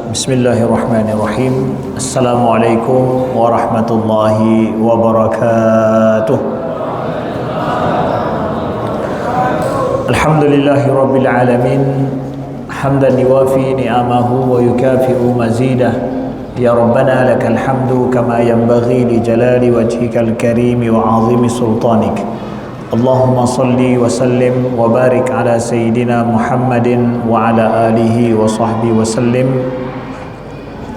Bismillahirrahmanirrahim. Assalamualaikum warahmatullahi wabarakatuh. Alhamdulillahi rabbil alamin. Hamdan yuwafi ni'amahu wa yukafi'u mazidah. Ya Rabbana lakal hamdu kama yanbaghi li jalali wajhikal karimi wa 'azimi sultanik. Allahumma salli wa sallim wa barik ala sayyidina Muhammadin wa ala alihi wa sahbihi wa sallim.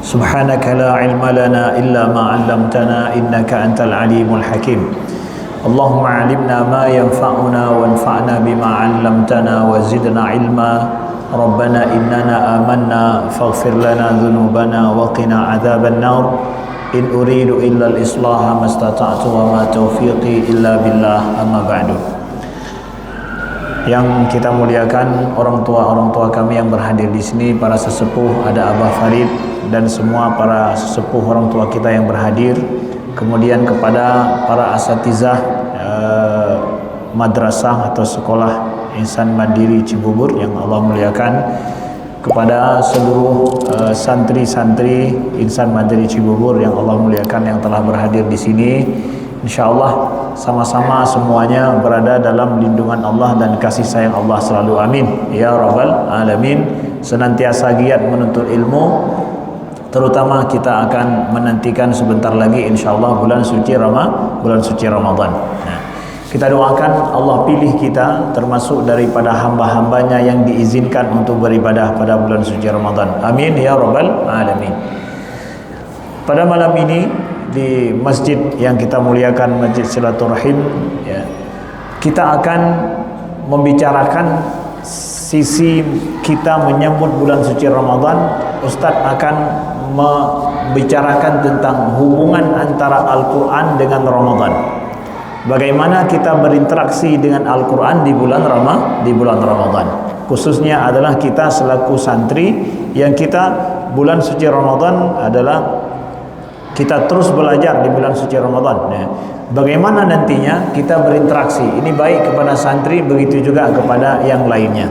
Subhanaka la ilma lana illa ma 'allamtana innaka antal alimul hakim. Allahumma 'allimna ma yanfa'una wanfa'na bima 'allamtana wa zidna ilma. Rabbana innana amanna faghfir lana dhunubana wa qina 'adzaban nar. In uridu illa al-islaha mastata'tu wa ma taufiqi illa billah, amma ba'du. Yang kita muliakan orang tua kami yang berhadir di sini, para sesepuh, ada Abah Farid dan semua para sesepuh orang tua kita yang berhadir. Kemudian kepada para asatizah madrasah atau sekolah Insan Mandiri Cibubur yang Allah muliakan, kepada seluruh santri-santri Insan Mandiri Cibubur yang Allah muliakan yang telah berhadir di sini. InsyaAllah sama-sama semuanya berada dalam lindungan Allah dan kasih sayang Allah selalu, amin ya rabbal alamin. Senantiasa giat menuntut ilmu, terutama kita akan menantikan sebentar lagi insyaallah bulan suci Ramadan. Kita doakan Allah pilih kita termasuk daripada hamba-hambanya yang diizinkan untuk beribadah pada bulan suci Ramadan. Amin ya rabbal alamin. Pada malam ini di masjid yang kita muliakan, Masjid Silaturahim, ya, kita akan membicarakan sisi kita menyambut bulan suci Ramadan. Ustadz akan membicarakan tentang hubungan antara Al-Quran dengan Ramadan. Bagaimana kita berinteraksi dengan Al-Quran di bulan Ramadan. Khususnya adalah kita selaku santri yang kita bulan suci Ramadan adalah kita terus belajar di bulan suci Ramadan. Bagaimana nantinya kita berinteraksi. Ini baik kepada santri, begitu juga kepada yang lainnya.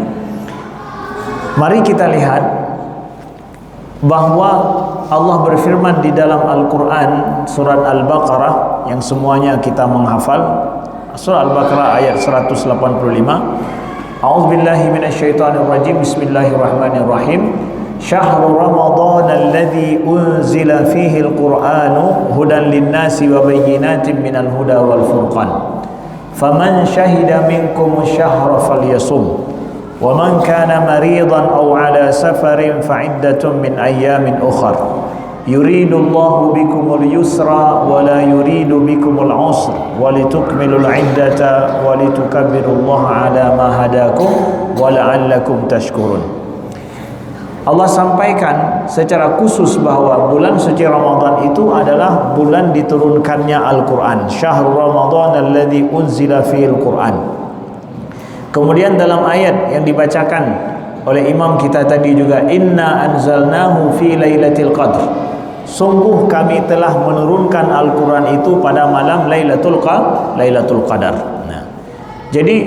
Mari kita lihat bahwa Allah berfirman di dalam Al-Quran surat Al-Baqarah yang semuanya kita menghafal. Surah Al-Baqarah ayat 185. A'udzubillahi minasyaitonirrajim. Bismillahirrahmanirrahim. Syahrul Ramadan alladzi unzila fihi al-Qur'anu hudan lin-nasi wa bayyinatin minal huda wal furqan. Faman syahida minkum asy-syahra falyasum. Wa man kana maridan aw ala safarin fa'iddatun min ayyamin ukhar. Yuridullahu bikumul yusra wa la yuridu bikumul usra wa litukmilul iddata wa litukabbirullaha ala ma hadakum wa la'allakum tashkurun. Allah sampaikan secara khusus bahwa bulan suci Ramadan itu adalah bulan diturunkannya Al-Quran. Syahrul Ramadan alladzi unzila fihil Quran. Kemudian dalam ayat yang dibacakan oleh imam kita tadi juga, inna anzalnahu fi lailatul qadr. Sungguh kami telah menurunkan Al-Quran itu pada malam Lailatul Qadar. Nah, jadi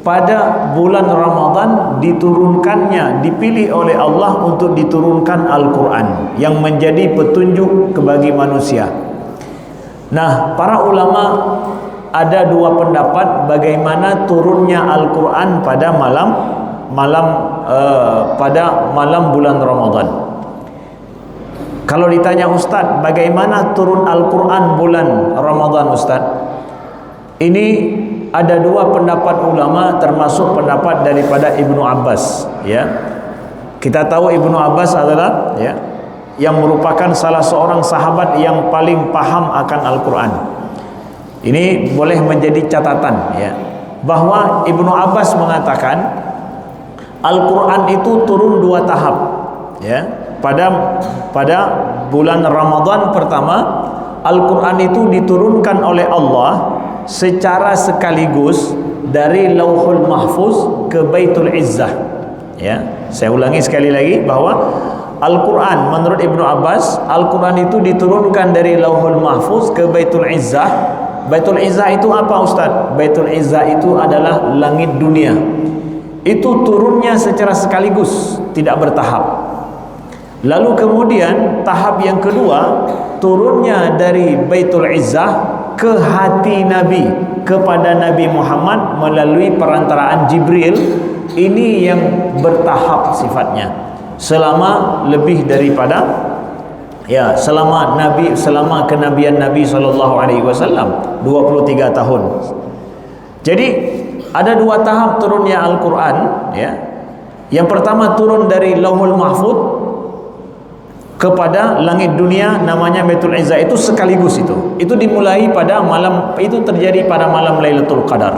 pada bulan Ramadan diturunkannya, dipilih oleh Allah untuk diturunkan Al-Quran yang menjadi petunjuk bagi manusia. Nah, para ulama ada dua pendapat bagaimana turunnya Al-Quran pada malam bulan Ramadan. Kalau ditanya Ustadz, bagaimana turun Al-Quran bulan Ramadan Ustadz? Ini ada dua pendapat ulama, termasuk pendapat daripada Ibnu Abbas. Ya, kita tahu Ibnu Abbas adalah yang merupakan salah seorang sahabat yang paling paham akan Al-Quran. Ini boleh menjadi catatan, bahwa Ibnu Abbas mengatakan Al-Quran itu turun dua tahap. Pada bulan Ramadan pertama, Al-Quran itu diturunkan oleh Allah secara sekaligus dari Lauhul Mahfuz ke Baitul Izzah. Saya ulangi sekali lagi bahwa Al-Quran menurut Ibnu Abbas, Al-Quran itu diturunkan dari Lauhul Mahfuz ke Baitul Izzah. Baitul Izzah itu apa Ustaz? Baitul Izzah itu adalah langit dunia. Itu turunnya secara sekaligus, tidak bertahap. Lalu kemudian tahap yang kedua, turunnya dari Baitul Izzah ke hati Nabi, kepada Nabi Muhammad melalui perantaraan Jibril. Ini yang bertahap sifatnya, selama lebih daripada selama kenabian Nabi SAW 23 tahun. Jadi ada dua tahap turunnya Al-Quran, ya. Yang pertama turun dari Lauhul Mahfuz kepada langit dunia, namanya Baitul Izzah. Itu sekaligus itu dimulai pada malam, itu terjadi pada malam Lailatul Qadar,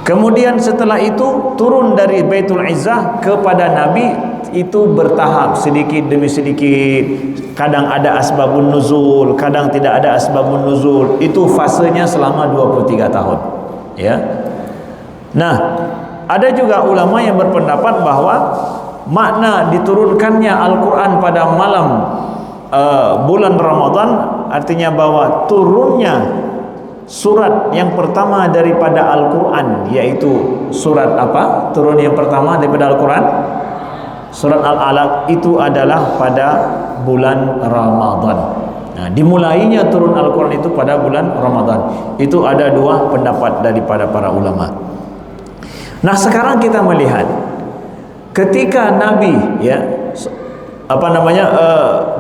Kemudian setelah itu turun dari Baitul Izzah kepada Nabi, itu bertahap sedikit demi sedikit. Kadang ada asbabun nuzul, kadang tidak ada asbabun nuzul. Itu fasenya selama 23 tahun, ya. Nah, ada juga ulama yang berpendapat bahwa makna diturunkannya Al-Quran pada malam bulan Ramadan, artinya bahwa turunnya surat yang pertama daripada Al-Quran, yaitu surat apa? Turun yang pertama daripada Al-Quran, surat Al-Alaq, itu adalah pada bulan Ramadan. Nah, dimulainya turun Al-Quran itu pada bulan Ramadan. Itu ada dua pendapat daripada para ulama. Nah, sekarang kita melihat ketika Nabi,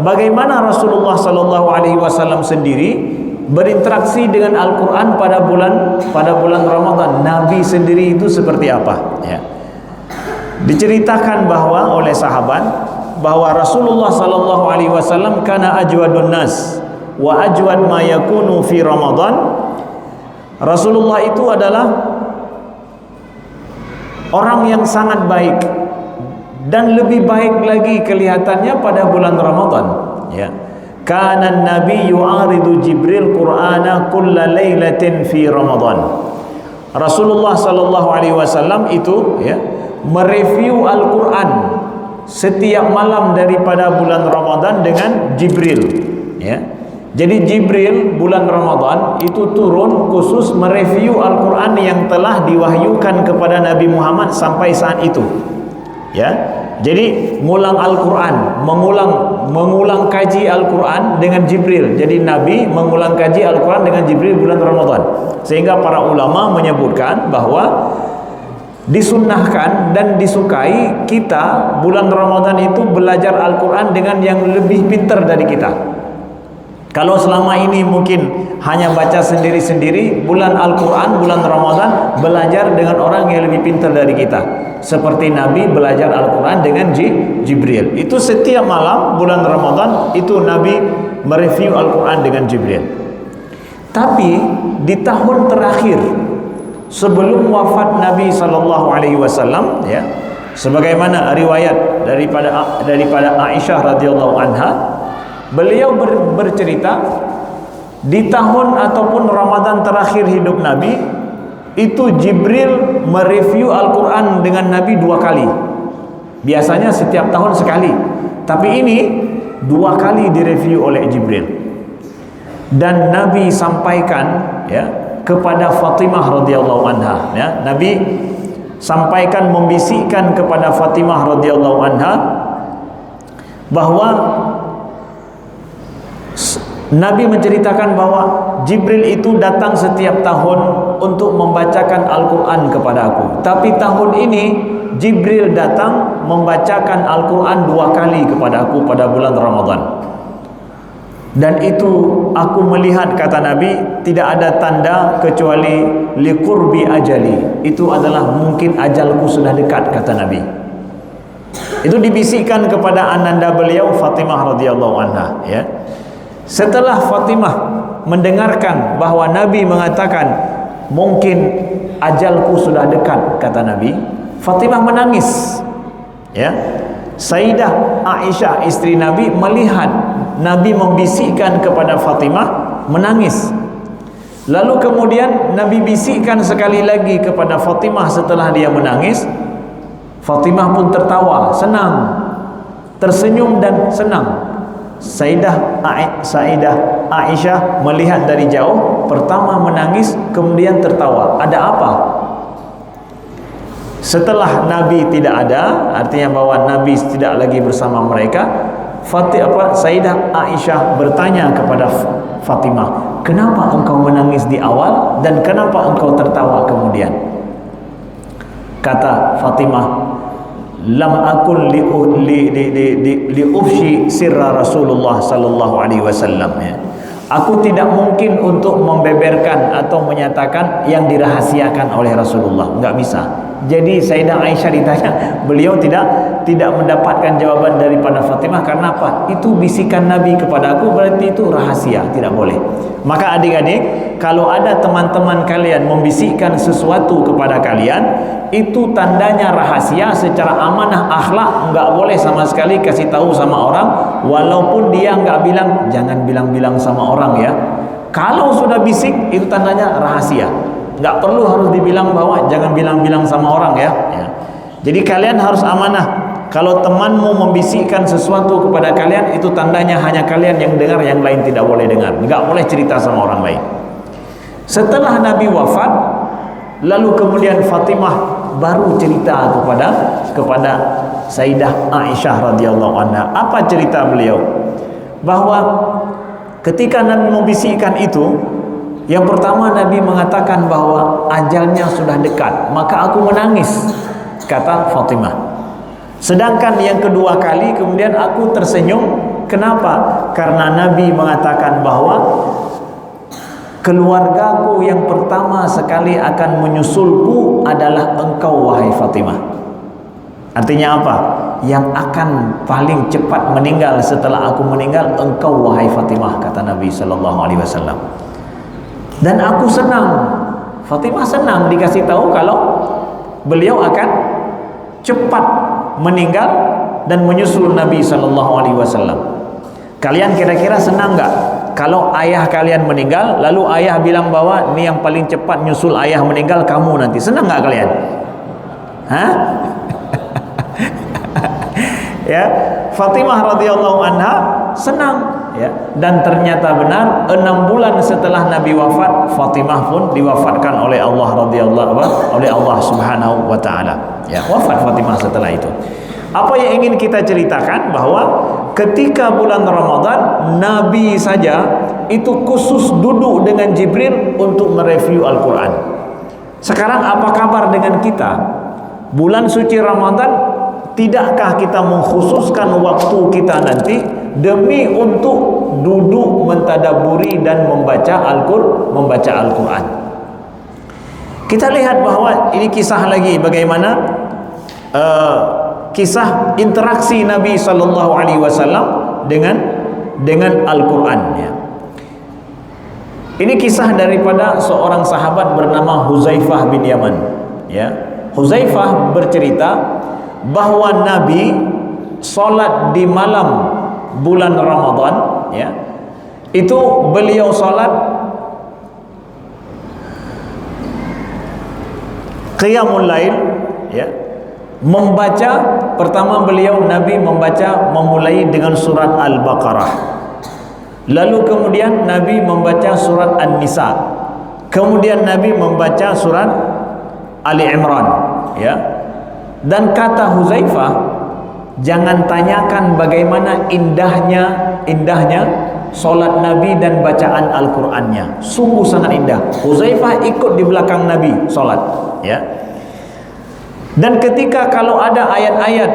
bagaimana Rasulullah SAW sendiri berinteraksi dengan Al-Quran pada bulan Ramadan. Nabi sendiri itu seperti apa, ya. Diceritakan bahwa oleh sahabat bahwa Rasulullah SAW kana ajwadun nas wa ajwad ma yakunu fi Ramadan. Rasulullah itu adalah orang yang sangat baik, dan lebih baik lagi kelihatannya pada bulan Ramadan, ya. Kana Nabi yu'aridu Jibril Qur'ana kulla lailatin fi Ramadan. Rasulullah SAW itu, ya, mereview Al-Quran setiap malam daripada bulan Ramadan dengan Jibril, ya. Jadi Jibril bulan Ramadan itu turun khusus mereview Al-Quran yang telah diwahyukan kepada Nabi Muhammad sampai saat itu, ya. Jadi mengulang Al-Quran, mengulang kaji Al-Quran dengan Jibril. Jadi Nabi mengulang kaji Al-Quran dengan Jibril bulan Ramadan. Sehingga para ulama menyebutkan bahwa disunnahkan dan disukai kita bulan Ramadan itu belajar Al-Quran dengan yang lebih pintar dari kita. Kalau selama ini mungkin hanya baca sendiri-sendiri, bulan Al-Quran, bulan Ramadan belajar dengan orang yang lebih pintar dari kita. Seperti Nabi belajar Al-Quran dengan Jibril. Itu setiap malam bulan Ramadan itu Nabi mereview Al-Quran dengan Jibril. Tapi di tahun terakhir sebelum wafat Nabi SAW, ya, sebagaimana riwayat daripada Aisyah radhiyallahu anha, beliau bercerita di tahun ataupun Ramadan terakhir hidup Nabi itu Jibril mereview Al-Quran dengan Nabi 2 kali. Biasanya setiap tahun sekali, tapi ini 2 kali direview oleh Jibril. Dan Nabi sampaikan, ya, kepada Fatimah radhiyallahu anha, ya. Nabi sampaikan, membisikkan kepada Fatimah radhiyallahu anha bahwa Nabi menceritakan bahwa Jibril itu datang setiap tahun untuk membacakan Al-Quran kepada aku. Tapi tahun ini Jibril datang membacakan Al-Quran 2 kali kepada aku pada bulan Ramadan. Dan itu aku melihat, kata Nabi, tidak ada tanda kecuali liqurbi ajali. Itu adalah mungkin ajalku sudah dekat, kata Nabi. Itu dibisikkan kepada ananda beliau Fatimah radhiyallahu anha, ya. Setelah Fatimah mendengarkan bahwa Nabi mengatakan mungkin ajalku sudah dekat, kata Nabi, Fatimah menangis, ya. Sayyidah Aisyah istri Nabi melihat Nabi membisikkan kepada Fatimah, menangis. Lalu kemudian Nabi bisikkan sekali lagi kepada Fatimah setelah dia menangis. Fatimah pun tertawa, senang, tersenyum dan senang. Sayyidah Aisyah melihat dari jauh, pertama menangis, kemudian tertawa. Ada apa? Setelah Nabi tidak ada, artinya bahwa Nabi tidak lagi bersama mereka, Sayyidah Aisyah bertanya kepada Fatimah, kenapa engkau menangis di awal dan kenapa engkau tertawa kemudian? Kata Fatimah, lam akun li ufshi sirra Rasulullah sallallahu alaihi wasallam, ya. Aku tidak mungkin untuk membeberkan atau menyatakan yang dirahasiakan oleh Rasulullah, enggak bisa. Jadi Sayyidah Aisyah ditanya, beliau tidak mendapatkan jawaban daripada Fatimah karena apa? Itu bisikan Nabi kepada aku, berarti itu rahasia, tidak boleh. Maka adik-adik, kalau ada teman-teman kalian membisikkan sesuatu kepada kalian, itu tandanya rahasia, secara amanah akhlak enggak boleh sama sekali kasih tahu sama orang, walaupun dia enggak bilang, jangan bilang-bilang sama orang ya. Kalau sudah bisik, itu tandanya rahasia. Nggak perlu harus dibilang bahwa jangan bilang-bilang sama orang ya. Jadi kalian harus amanah. Kalau temanmu membisikkan sesuatu kepada kalian, itu tandanya hanya kalian yang dengar, yang lain tidak boleh dengar. Nggak boleh cerita sama orang lain. Setelah Nabi wafat, lalu kemudian Fatimah baru cerita kepada Sayyidah Aisyah radhiyallahu anha. Apa cerita beliau? Bahwa ketika Nabi membisikkan itu, yang pertama Nabi mengatakan bahwa ajalnya sudah dekat, maka aku menangis, kata Fatimah. Sedangkan yang kedua kali kemudian aku tersenyum. Kenapa? Karena Nabi mengatakan bahwa keluargaku yang pertama sekali akan menyusulku adalah engkau, wahai Fatimah. Artinya apa? Yang akan paling cepat meninggal setelah aku meninggal, engkau, wahai Fatimah, kata Nabi sallallahu alaihi wasallam. Dan aku senang, Fatimah senang dikasih tahu kalau beliau akan cepat meninggal dan menyusul Nabi SAW. Kalian kira-kira senang nggak kalau ayah kalian meninggal, lalu ayah bilang bahwa ini yang paling cepat nyusul ayah meninggal kamu nanti? Senang nggak kalian? Hah? Ya, Fatimah radhiyallahu anha senang, ya. Dan ternyata benar, 6 bulan setelah Nabi wafat, Fatimah pun diwafatkan oleh Allah oleh Allah Subhanahu wa taala. Ya, wafat Fatimah setelah itu. Apa yang ingin kita ceritakan bahwa ketika bulan Ramadan, Nabi saja itu khusus duduk dengan Jibril untuk mereview Al-Qur'an. Sekarang apa kabar dengan kita? Bulan suci Ramadan, tidakkah kita mengkhususkan waktu kita nanti demi untuk duduk mentadaburi dan membaca Al-Quran? Kita lihat bahwa ini kisah lagi bagaimana kisah interaksi Nabi sallallahu alaihi wasallam dengan Al-Quran, ya. Ini kisah daripada seorang sahabat bernama Huzaifah bin Yaman, ya. Huzaifah bercerita bahwa Nabi solat di malam bulan Ramadan, ya, itu beliau solat qiyamul lail, ya, membaca pertama Nabi memulai dengan surat Al-Baqarah, lalu kemudian Nabi membaca surat An-Nisa, kemudian Nabi membaca surat Ali Imran, ya. Dan kata Huzaifah, jangan tanyakan bagaimana indahnya solat Nabi dan bacaan Al-Qur'annya. Sungguh sangat indah. Huzaifah ikut di belakang Nabi solat, ya. Dan ketika kalau ada ayat-ayat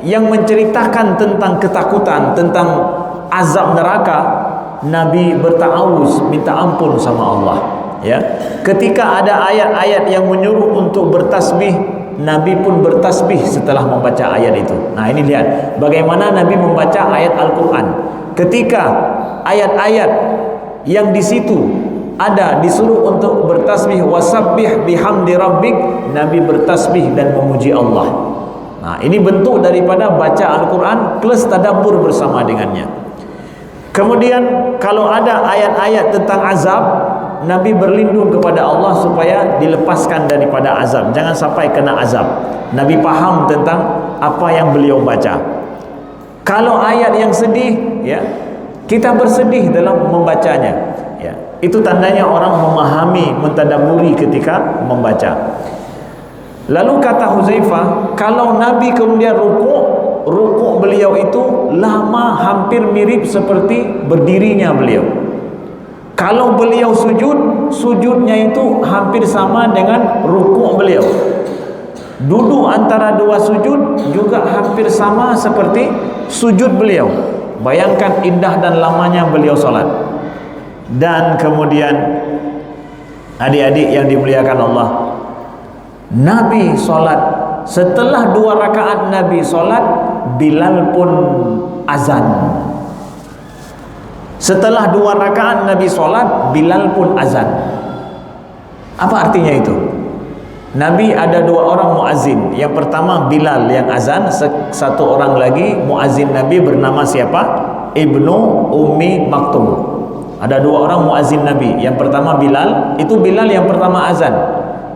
yang menceritakan tentang ketakutan, tentang azab neraka, Nabi berta'awuz, minta ampun sama Allah, ya. Ketika ada ayat-ayat yang menyuruh untuk bertasbih, Nabi pun bertasbih setelah membaca ayat itu. Nah, ini lihat bagaimana Nabi membaca ayat Al-Quran. Ketika ayat-ayat yang di situ ada disuruh untuk bertasbih, wasabbih bihamdi rabbik, Nabi bertasbih dan memuji Allah. Nah, ini bentuk daripada baca Al-Quran plus tadabbur bersama dengannya. Kemudian kalau ada ayat-ayat tentang azab, Nabi berlindung kepada Allah supaya dilepaskan daripada azab, jangan sampai kena azab. Nabi paham tentang apa yang beliau baca. Kalau ayat yang sedih, ya, kita bersedih dalam membacanya, ya. Itu tandanya orang memahami, mentadabburi ketika membaca. Lalu kata Huzaifah, kalau Nabi kemudian rukuk beliau itu lama, hampir mirip seperti berdirinya beliau. Kalau beliau sujud, sujudnya itu hampir sama dengan rukuk beliau. Duduk antara dua sujud juga hampir sama seperti sujud beliau. Bayangkan indah dan lamanya beliau salat. Dan kemudian adik-adik yang dimuliakan Allah, Nabi salat, setelah 2 rakaat Nabi salat, Bilal pun azan. Setelah 2 rakaat Nabi salat, Bilal pun azan. Apa artinya itu? Nabi ada 2 orang muazzin. Yang pertama Bilal yang azan, satu orang lagi muazzin Nabi bernama siapa? Ibnu Ummi Maktum. Ada 2 orang muazzin Nabi. Yang pertama Bilal, itu Bilal yang pertama azan.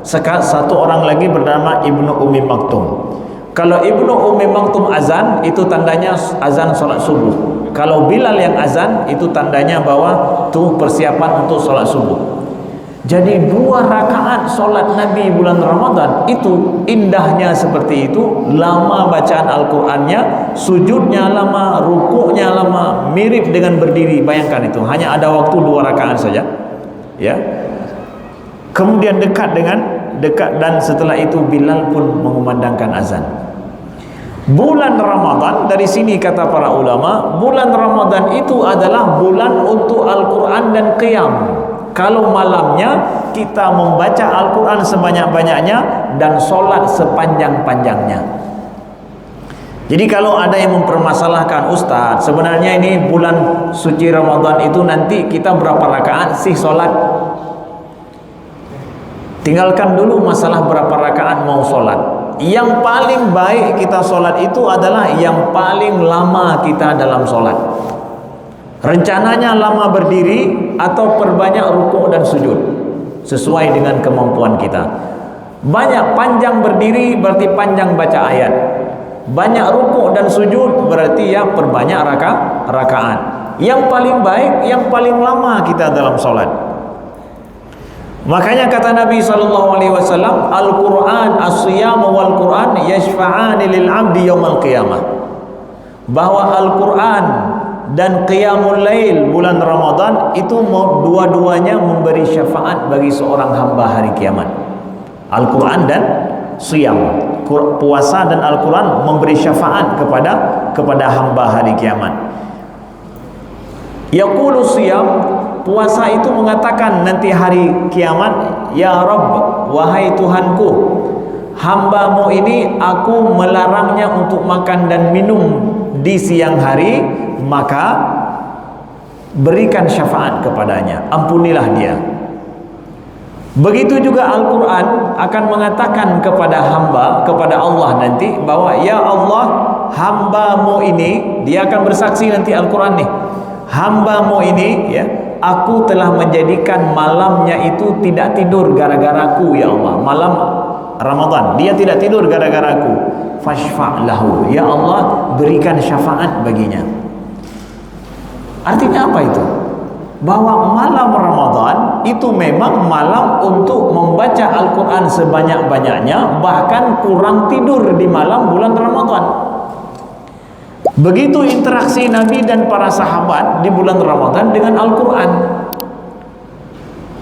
Satu orang lagi bernama Ibnu Ummi Maktum. Kalau Ibnu Ummi Maktum azan, itu tandanya azan sholat subuh. Kalau Bilal yang azan, itu tandanya bahwa itu persiapan untuk sholat subuh. Jadi 2 rakaat sholat Nabi bulan Ramadan itu indahnya seperti itu. Lama bacaan Al-Qurannya, sujudnya lama, rukuknya lama, mirip dengan berdiri. Bayangkan itu, hanya ada waktu 2 rakaat saja, ya. Kemudian dekat dan setelah itu Bilal pun mengumandangkan azan. Bulan Ramadan, dari sini kata para ulama, bulan Ramadan itu adalah bulan untuk Al-Quran dan Qiyam. Kalau malamnya kita membaca Al-Quran sebanyak-banyaknya dan sholat sepanjang-panjangnya. Jadi kalau ada yang mempermasalahkan, Ustaz, sebenarnya ini bulan suci Ramadan itu nanti kita berapa rakaat sih sholat? Tinggalkan dulu masalah berapa rakaat mau sholat. Yang paling baik kita sholat itu adalah yang paling lama kita dalam sholat. Rencananya lama berdiri atau perbanyak rukuk dan sujud, sesuai dengan kemampuan kita. Banyak panjang berdiri berarti panjang baca ayat. Banyak rukuk dan sujud berarti ya perbanyak rakaat. Yang paling baik, yang paling lama kita dalam sholat. Makanya kata Nabi SAW, Al-Quran, As-Siyam wal Quran yashfa'ani lil abdi yawmal qiyamah. Bahwa Al-Quran dan Qiyamul Lail bulan Ramadan itu dua-duanya memberi syafaat bagi seorang hamba hari kiamat. Al-Quran dan Siyam, puasa dan Al-Quran memberi syafaat kepada hamba hari kiamat. Yaqulu Siyam, puasa itu mengatakan nanti hari kiamat, ya Rabb, wahai Tuhanku, hambamu ini aku melarangnya untuk makan dan minum di siang hari, maka berikan syafaat kepadanya, ampunilah dia. Begitu juga Al-Quran akan mengatakan kepada hamba, kepada Allah nanti, bahwa ya Allah, hambamu ini, dia akan bersaksi nanti Al-Quran nih, hambamu ini, ya, aku telah menjadikan malamnya itu tidak tidur gara-garaku, ya Allah. Malam Ramadan dia tidak tidur gara-garaku. Fashfa' lahu, ya Allah, berikan syafaat baginya. Artinya apa itu? Bahwa malam Ramadan itu memang malam untuk membaca Al-Quran sebanyak-banyaknya, bahkan kurang tidur di malam bulan Ramadan. Begitu interaksi Nabi dan para sahabat di bulan Ramadan dengan Al-Quran.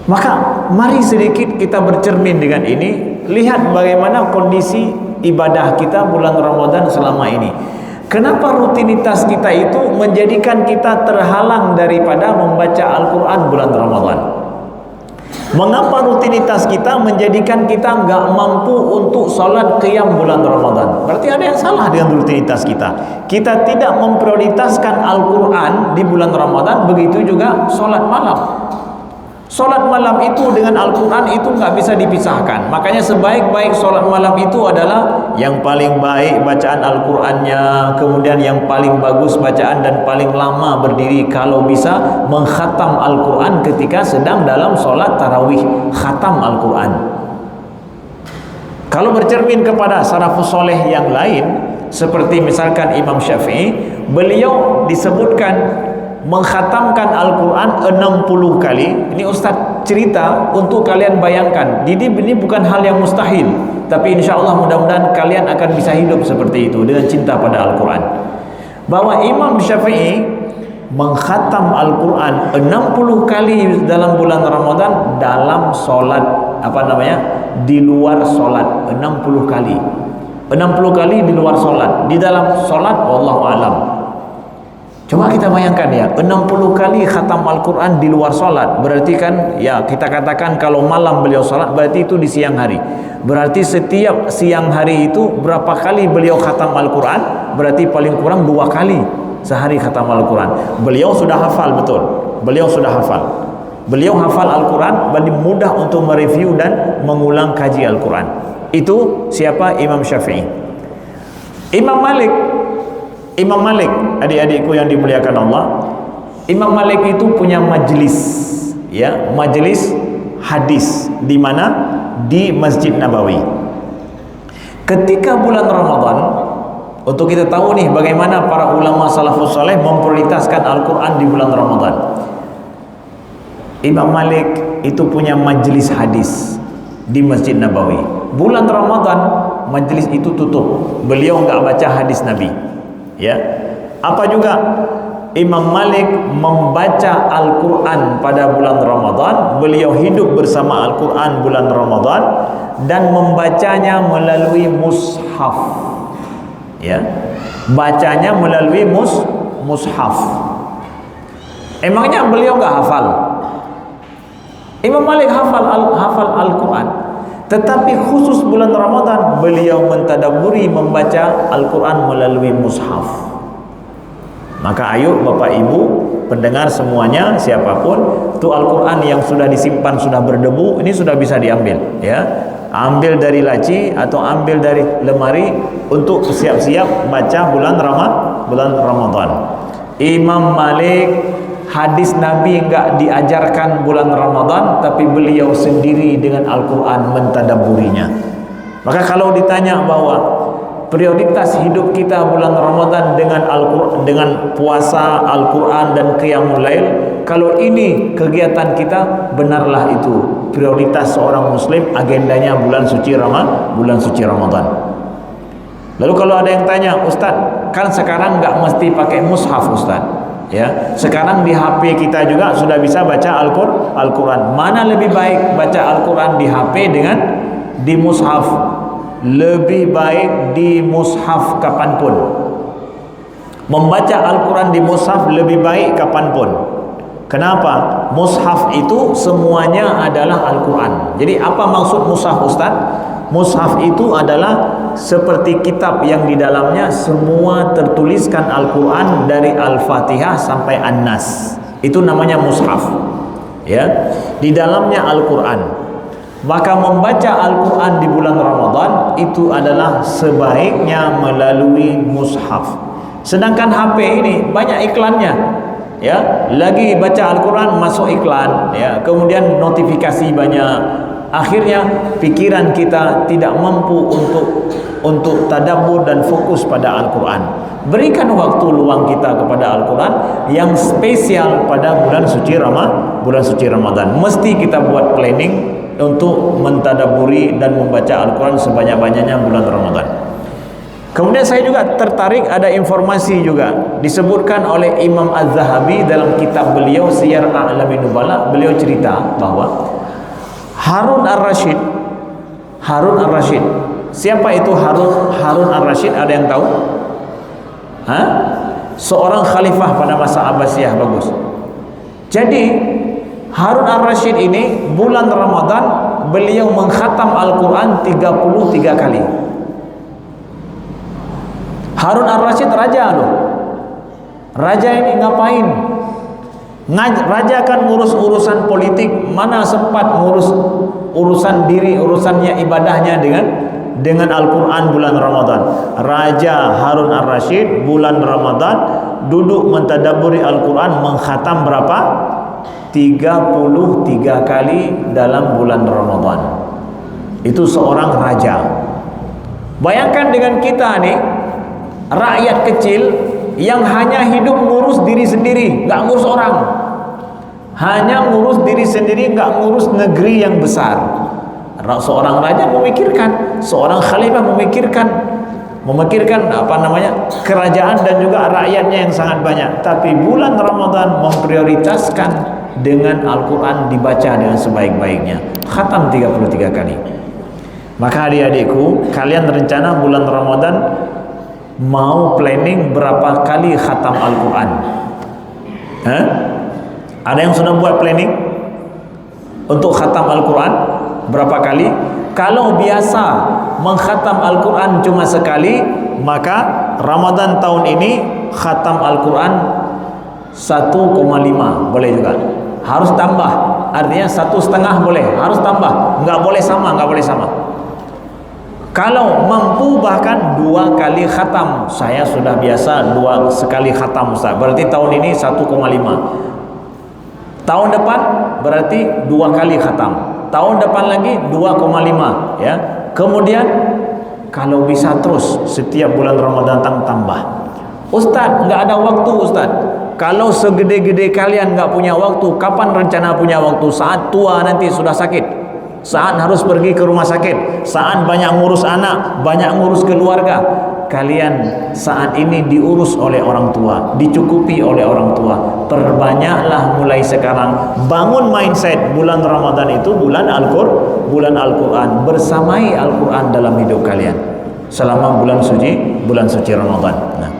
Maka mari sedikit kita bercermin dengan ini. Lihat bagaimana kondisi ibadah kita bulan Ramadan selama ini. Kenapa rutinitas kita itu menjadikan kita terhalang daripada membaca Al-Quran bulan Ramadan? Mengapa rutinitas kita menjadikan kita nggak mampu untuk sholat qiyam bulan Ramadan? Berarti ada yang salah dengan rutinitas kita. Kita tidak memprioritaskan Al-Quran di bulan Ramadan, begitu juga sholat malam. Sholat malam itu dengan Al-Quran itu nggak bisa dipisahkan. Makanya sebaik-baik sholat malam itu adalah yang paling baik bacaan Al-Qurannya, kemudian yang paling bagus bacaan dan paling lama berdiri kalau bisa mengkhatam Al-Quran ketika sedang dalam sholat tarawih, khatam Al-Quran. Kalau bercermin kepada salafus soleh yang lain, seperti misalkan Imam Syafi'i, beliau disebutkan mengkhatamkan Al-Quran 60 kali. Ini Ustaz cerita untuk kalian bayangkan. Ini bukan hal yang mustahil, tapi insya Allah mudah-mudahan kalian akan bisa hidup seperti itu dengan cinta pada Al-Quran. Bahwa Imam Syafi'i mengkhatam Al-Quran 60 kali dalam bulan Ramadan dalam solat, di luar solat, 60 kali. 60 kali di luar solat. Di dalam solat wallahu alam. Coba kita bayangkan ya, 60 kali khatam Al-Quran di luar solat. Berarti kan ya, kita katakan kalau malam beliau solat, berarti itu di siang hari. Berarti setiap siang hari itu berapa kali beliau khatam Al-Quran? Berarti paling kurang 2 kali sehari khatam Al-Quran. Beliau sudah hafal, betul. Beliau sudah hafal. Beliau hafal Al-Quran, jadi mudah untuk mereview dan mengulang kaji Al-Quran. Itu siapa? Imam Syafi'i. Imam Malik, adik-adikku yang dimuliakan Allah, Imam Malik itu punya majelis, ya, majelis hadis. Di mana? Di Masjid Nabawi. Ketika bulan Ramadan, untuk kita tahu nih bagaimana para ulama salafus saleh memprioritaskan Al-Quran di bulan Ramadan. Imam Malik itu punya majelis hadis di Masjid Nabawi. Bulan Ramadan majelis itu tutup. Beliau enggak baca hadis Nabi. Ya. Apa juga Imam Malik membaca Al-Quran pada bulan Ramadan. Beliau hidup bersama Al-Quran bulan Ramadan dan membacanya melalui mushaf. Ya. Bacanya melalui mushaf. Emangnya beliau enggak hafal? Imam Malik hafal Al-Quran, tetapi khusus bulan Ramadan beliau mentadabburi membaca Al-Quran melalui mushaf. Maka ayo Bapak Ibu pendengar semuanya, siapapun, itu Al-Quran yang sudah disimpan, sudah berdebu, ini sudah bisa diambil, ya. Ambil dari laci atau ambil dari lemari untuk siap-siap baca bulan Ramadan. Imam Malik hadis Nabi enggak diajarkan bulan Ramadan, tapi beliau sendiri dengan Al-Quran mentadabburinya. Maka kalau ditanya bahwa prioritas hidup kita bulan Ramadan dengan Al-Quran, dengan puasa, Al-Quran dan qiyamul lail, kalau ini kegiatan kita, benarlah itu prioritas seorang muslim, agendanya bulan suci Ramadan. Lalu kalau ada yang tanya, Ustaz, kan sekarang enggak mesti pakai mushaf, Ustaz. Ya, sekarang di HP kita juga sudah bisa baca Al-Quran. Mana lebih baik baca Al-Quran di HP dengan di mushaf? Lebih baik di mushaf kapanpun. Membaca Al-Quran di mushaf lebih baik kapanpun. Kenapa? Mushaf itu semuanya adalah Al-Quran. Jadi apa maksud mushaf, Ustaz? Mushaf itu adalah seperti kitab yang di dalamnya semua tertuliskan Al-Quran dari Al-Fatihah sampai An-Nas. Itu namanya mushaf. Ya, di dalamnya Al-Quran. Maka membaca Al-Quran di bulan Ramadan itu adalah sebaiknya melalui mushaf. Sedangkan HP ini banyak iklannya. Ya, lagi baca Al-Quran masuk iklan, ya, kemudian notifikasi banyak. Akhirnya pikiran kita tidak mampu untuk tadabbur dan fokus pada Al-Quran. Berikan waktu luang kita kepada Al-Quran yang spesial pada bulan suci Ramadan. Mesti kita buat planning untuk mentadabburi dan membaca Al-Quran sebanyak-banyaknya bulan Ramadan. Kemudian saya juga tertarik, ada informasi juga disebutkan oleh Imam Az-Zahabi dalam kitab beliau Siyar A'lamin Nubala. Beliau cerita bahwa Harun Ar-Rasyid. Siapa itu Harun Ar-Rasyid? Ada yang tahu? Seorang khalifah pada masa Abbasiyah. Bagus. Jadi Harun Ar-Rasyid ini bulan Ramadan beliau mengkhatam Al-Quran 33 kali. Harun Ar-Rasyid raja loh. Raja ini ngapain? Raja kan ngurus urusan politik, mana sempat ngurus urusan diri, urusannya ibadahnya dengan Al-Quran bulan Ramadan. Raja Harun Ar-Rasyid bulan Ramadan duduk mentadabburi Al-Quran, mengkhatam berapa? 33 kali dalam bulan Ramadan. Itu seorang raja. Bayangkan dengan kita nih, rakyat kecil yang hanya hidup ngurus diri sendiri, nggak ngurus orang, hanya ngurus diri sendiri, nggak ngurus negeri yang besar. Seorang raja memikirkan, seorang khalifah memikirkan apa namanya, kerajaan dan juga rakyatnya yang sangat banyak. Tapi bulan Ramadan memprioritaskan dengan Al-Quran dibaca dengan sebaik-baiknya, khatam 33 kali. Maka adik-adikku, kalian rencana bulan Ramadan mau planning berapa kali khatam Al-Quran? Ada yang sudah buat planning untuk khatam Al-Quran berapa kali? Kalau biasa mengkhatam Al-Quran cuma sekali, maka Ramadan tahun ini khatam Al-Quran 1,5 boleh juga. Harus tambah, artinya 1,5 boleh, harus tambah, nggak boleh sama. Kalau mampu bahkan 2 kali khatam. Saya sudah biasa 2 sekali khatam, Ustaz. Berarti tahun ini 1,5. Tahun depan berarti 2 kali khatam. Tahun depan lagi 2,5 ya. Kemudian kalau bisa terus setiap bulan Ramadan tambah. Ustaz, nggak ada waktu, Ustaz. Kalau segede-gede kalian nggak punya waktu, kapan rencana punya waktu? Saat tua nanti sudah sakit, saat harus pergi ke rumah sakit, saat banyak ngurus anak, banyak ngurus keluarga. Kalian saat ini diurus oleh orang tua, dicukupi oleh orang tua. Perbanyaklah mulai sekarang, bangun mindset bulan Ramadan itu bulan Al-Quran. Bersamai Al-Quran dalam hidup kalian selama bulan suci Ramadan. Nah,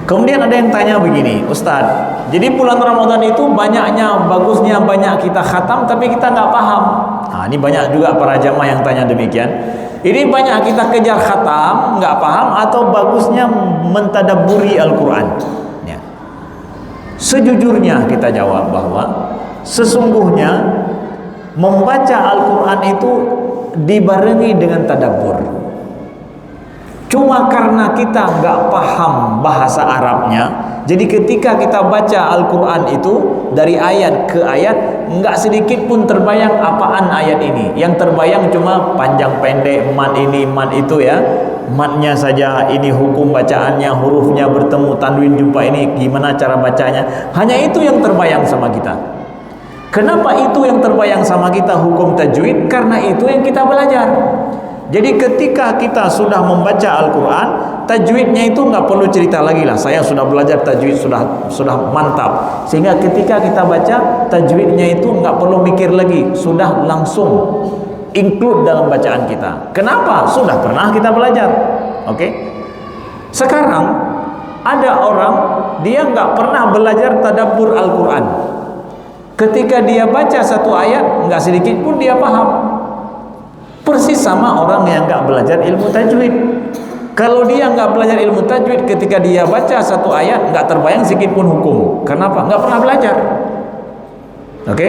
kemudian ada yang tanya begini, Ustaz, jadi bulan Ramadan itu bagusnya banyak kita khatam tapi kita nggak paham. Nah, ini banyak juga para jamaah yang tanya demikian. Ini banyak kita kejar khatam, nggak paham, atau bagusnya mentadabburi Al-Quran. Ya. Sejujurnya kita jawab bahwa sesungguhnya membaca Al-Quran itu dibarengi dengan tadabbur. Cuma karena kita nggak paham bahasa Arabnya, jadi ketika kita baca Al-Quran itu dari ayat ke ayat, nggak sedikit pun terbayang apaan ayat ini. Yang terbayang cuma panjang pendek, mat ini, mat itu ya. Matnya saja, ini hukum bacaannya, hurufnya bertemu, tanwin jumpa ini, gimana cara bacanya. Hanya itu yang terbayang sama kita. Kenapa itu yang terbayang sama kita, hukum tajwid? Karena itu yang kita belajar. Jadi ketika kita sudah membaca Al-Quran, tajwidnya itu nggak perlu cerita lagi lah. Saya sudah belajar tajwid, sudah mantap. Sehingga ketika kita baca, tajwidnya itu nggak perlu mikir lagi, sudah langsung include dalam bacaan kita. Kenapa? Sudah pernah kita belajar. Oke? Sekarang ada orang dia nggak pernah belajar tadabbur Al-Quran. Ketika dia baca satu ayat, nggak sedikit pun dia paham. Persis sama orang yang nggak belajar ilmu tajwid. Kalau dia nggak belajar ilmu tajwid, ketika dia baca satu ayat nggak terbayang sedikit pun hukum. Kenapa? Nggak pernah belajar. Oke?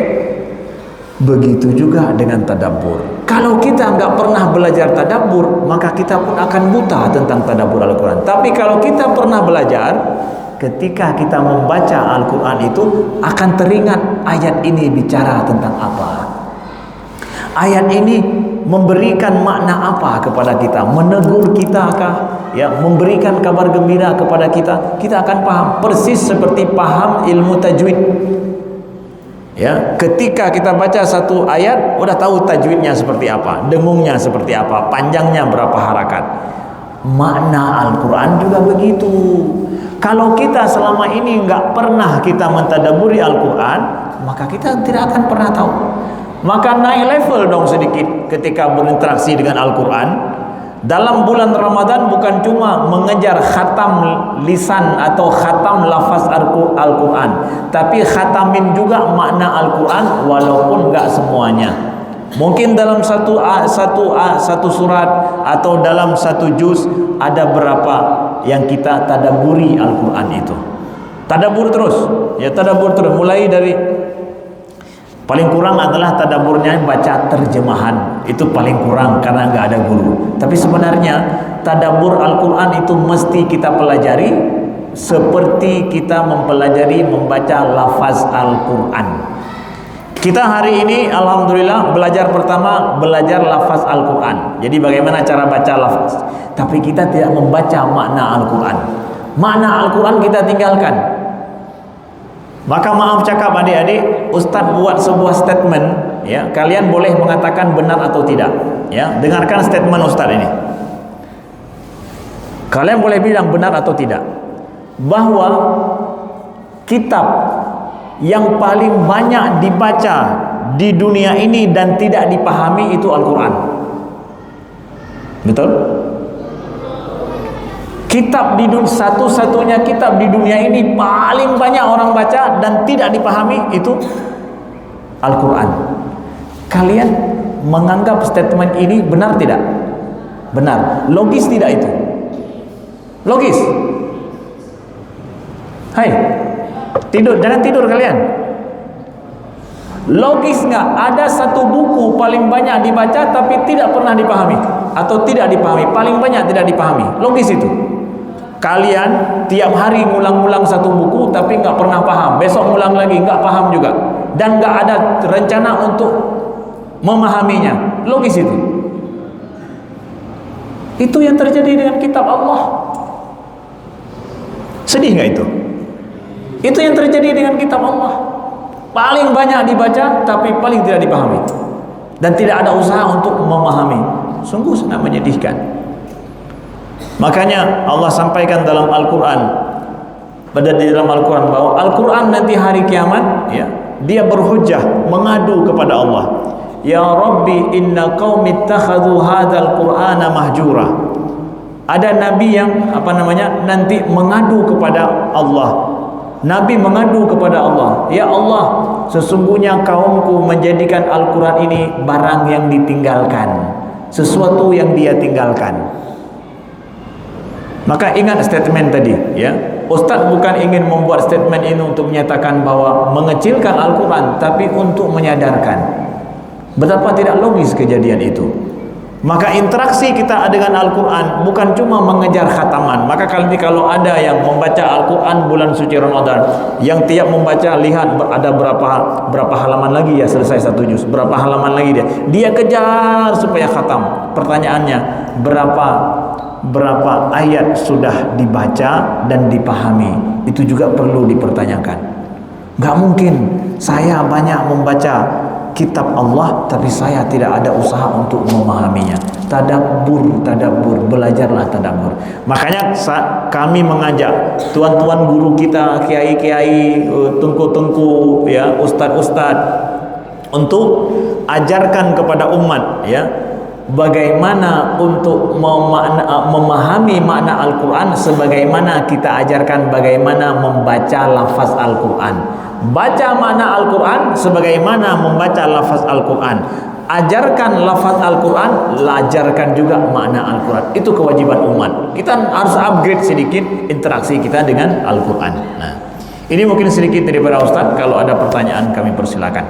Begitu juga dengan tadabbur. Kalau kita nggak pernah belajar tadabbur, maka kita pun akan buta tentang tadabbur Al-Quran. Tapi kalau kita pernah belajar, ketika kita membaca Al-Quran itu akan teringat ayat ini bicara tentang apa. Ayat ini memberikan makna apa kepada kita, menegur kita kah, ya, memberikan kabar gembira kepada kita. Kita akan paham persis seperti paham ilmu tajwid. Ya, ketika kita baca satu ayat, udah tahu tajwidnya seperti apa, dengungnya seperti apa, panjangnya berapa harakat. Makna Al-Quran juga begitu. Kalau kita selama ini nggak pernah kita mentadabburi Al-Quran, maka kita tidak akan pernah tahu. Maka naik level dong sedikit ketika berinteraksi dengan Al-Quran. Dalam bulan Ramadan bukan cuma mengejar khatam lisan atau khatam lafaz Al-Quran, tapi khatamin juga makna Al-Quran walaupun nggak semuanya. Mungkin dalam satu surat atau dalam satu juz ada berapa yang kita tadabburi Al-Quran itu. Tadabbur terus, ya, tadabbur terus. Mulai dari paling kurang adalah tadabburnya baca terjemahan. Itu paling kurang karena nggak ada guru. Tapi sebenarnya tadabbur Al-Quran itu mesti kita pelajari seperti kita mempelajari membaca lafaz Al-Quran. Kita hari ini alhamdulillah belajar pertama belajar lafaz Al-Quran. Jadi bagaimana cara baca lafaz. Tapi kita tidak membaca makna Al-Quran. Makna Al-Quran kita tinggalkan. Maka maaf cakap adik-adik, Ustaz buat sebuah statement, ya, kalian boleh mengatakan benar atau tidak, ya. Dengarkan statement Ustaz ini. Kalian boleh bilang benar atau tidak bahwa kitab yang paling banyak dibaca di dunia ini dan tidak dipahami itu Al-Quran. Betul? Kitab di dunia, satu-satunya kitab di dunia ini paling banyak orang baca dan tidak dipahami itu Al-Quran. Kalian menganggap statement ini benar tidak? Benar. Logis tidak itu? Logis. Hai, tidur, jangan tidur kalian. Logis nggak? Ada satu buku paling banyak dibaca tapi tidak pernah dipahami atau tidak dipahami, paling banyak tidak dipahami. Logis itu. Kalian tiap hari ngulang-ngulang satu buku tapi nggak pernah paham, besok ngulang lagi nggak paham juga, dan nggak ada rencana untuk memahaminya. Logis itu. Itu yang terjadi dengan kitab Allah. Sedih nggak itu? Itu yang terjadi dengan kitab Allah. Paling banyak dibaca tapi paling tidak dipahami dan tidak ada usaha untuk memahami. Sungguh sangat menyedihkan. Makanya Allah sampaikan dalam Al-Quran, pada di dalam Al-Quran, bahwa Al-Quran nanti hari kiamat, ya, dia berhujjah, mengadu kepada Allah. Ya Rabbi, inna qaumi ittakhadhu hadzal Qur'ana mahjura. Ada nabi yang nanti mengadu kepada Allah. Nabi mengadu kepada Allah, ya Allah, sesungguhnya kaumku menjadikan Al-Quran ini barang yang ditinggalkan, sesuatu yang dia tinggalkan. Maka ingat statement tadi, ya. Ustaz bukan ingin membuat statement ini untuk menyatakan bahwa mengecilkan Al-Quran, tapi untuk menyadarkan betapa tidak logis kejadian itu. Maka interaksi kita dengan Al-Quran bukan cuma mengejar khataman. Maka kalau ada yang membaca Al-Quran bulan suci Ramadan, yang tiap membaca lihat ada berapa halaman lagi ya selesai satu juz, berapa halaman lagi dia kejar supaya khatam. Pertanyaannya, berapa ayat sudah dibaca dan dipahami? Itu juga perlu dipertanyakan. Gak mungkin saya banyak membaca kitab Allah tapi saya tidak ada usaha untuk memahaminya. Tadabbur, belajarlah tadabbur. Makanya kami mengajak tuan-tuan guru kita, kiai-kiai, tengku-tengku, ya, ustad-ustad, untuk ajarkan kepada umat, ya, bagaimana untuk memahami makna Al-Quran, sebagaimana kita ajarkan bagaimana membaca lafaz Al-Quran. Baca makna Al-Quran sebagaimana membaca lafaz Al-Quran. Ajarkan lafaz Al-Quran, ajarkan juga makna Al-Quran. Itu kewajiban umat. Kita harus upgrade sedikit interaksi kita dengan Al-Quran. Nah, ini mungkin sedikit daripada Ustaz. Kalau ada pertanyaan kami persilakan.